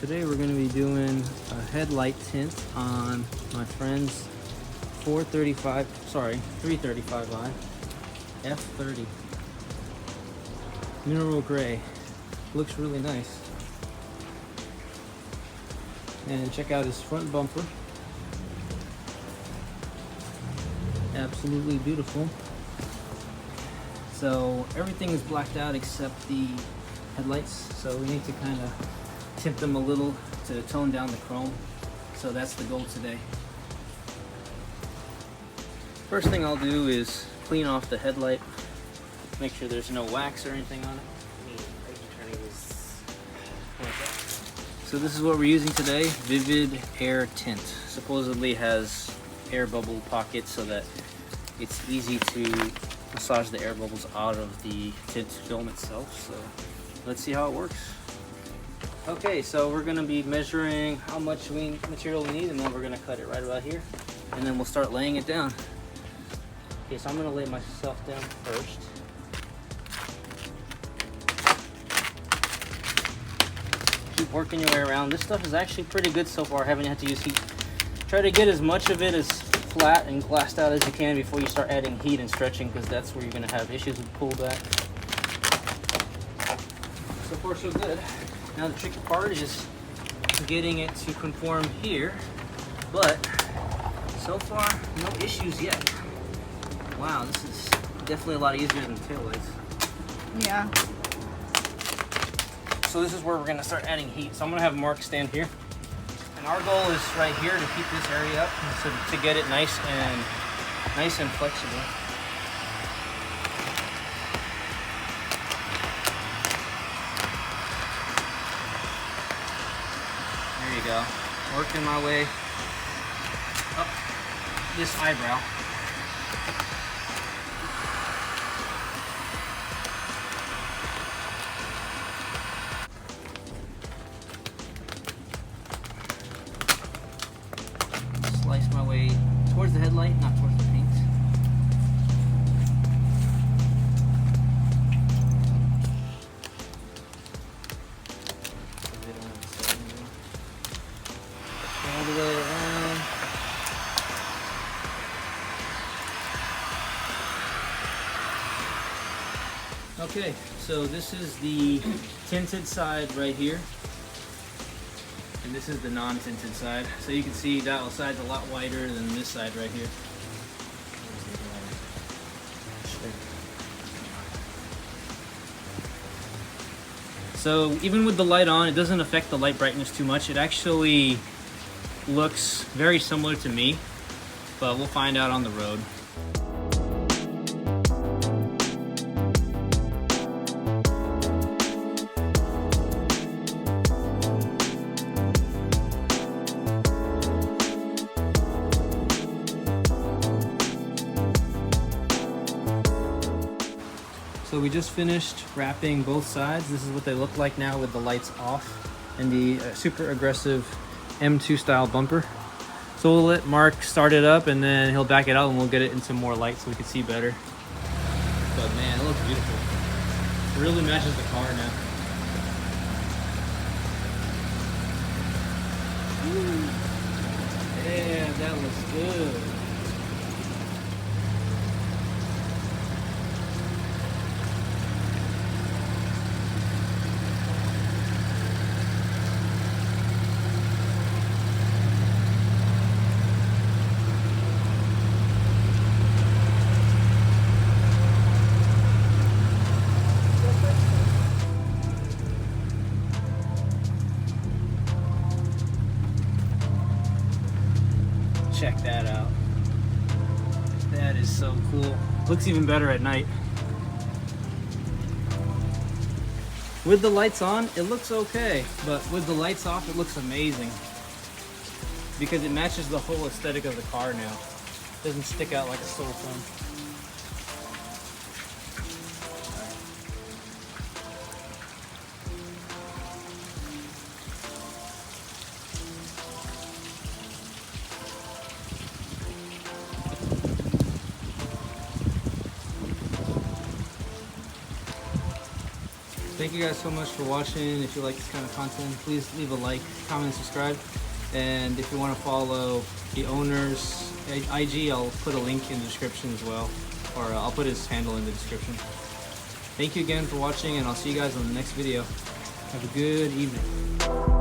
Today we're going to be doing a headlight tint on my friend's 335i F30 mineral gray. Looks really nice. And check out his front bumper. Absolutely beautiful. So everything is blacked out except the headlights, so we need to kind of tint them a little to tone down the chrome. So that's the goal today. First thing I'll do is clean off the headlight, make sure there's no wax or anything on it. So this is what we're using today, Vvivid Air Tint. Supposedly has air bubble pockets so that it's easy to massage the air bubbles out of the tint film itself. So let's see how it works. Okay, so we're gonna be measuring how much material we need, and then we're gonna cut it right about here, and then we'll start laying it down. Okay, so I'm gonna lay myself down first. Keep working your way around. This stuff is actually pretty good so far. I haven't had to use heat. Try to get as much of it as flat and glassed out as you can before you start adding heat and stretching, because that's where you're gonna have issues with pullback. So far so good. Now the tricky part is getting it to conform here, but so far no issues yet. Wow, this is definitely a lot easier than taillights. Yeah. So this is where we're gonna start adding heat. So I'm gonna have Mark stand here. And our goal is right here to keep this area up so to get it nice and flexible. There you go. Working my way up this eyebrow. Slice my way towards the headlight, not towards the paint. All the way around. Okay, so this is the tinted side right here. And this is the non-tinted side. So you can see that side's a lot wider than this side right here. So even with the light on, it doesn't affect the light brightness too much. It actually looks very similar to me, but we'll find out on the road. So we just finished wrapping both sides. This is what they look like now with the lights off and the super aggressive M2 style bumper. So we'll let Mark start it up and then he'll back it out and we'll get it into more light so we can see better. But man, it looks beautiful. It really matches the car now. Yeah, that looks good. Check that out. That is so cool. Looks even better at night. With the lights on, it looks okay, but with the lights off, it looks amazing. Because it matches the whole aesthetic of the car now. It doesn't stick out like a sore thumb. thank you guys so much for watching. If you like this kind of content, please leave a like, comment, and subscribe. And if you want to follow the owner's IG, I'll put a link in the description as well, or I'll put his handle in the description. Thank you again for watching, and I'll see you guys on the next video. Have a good evening.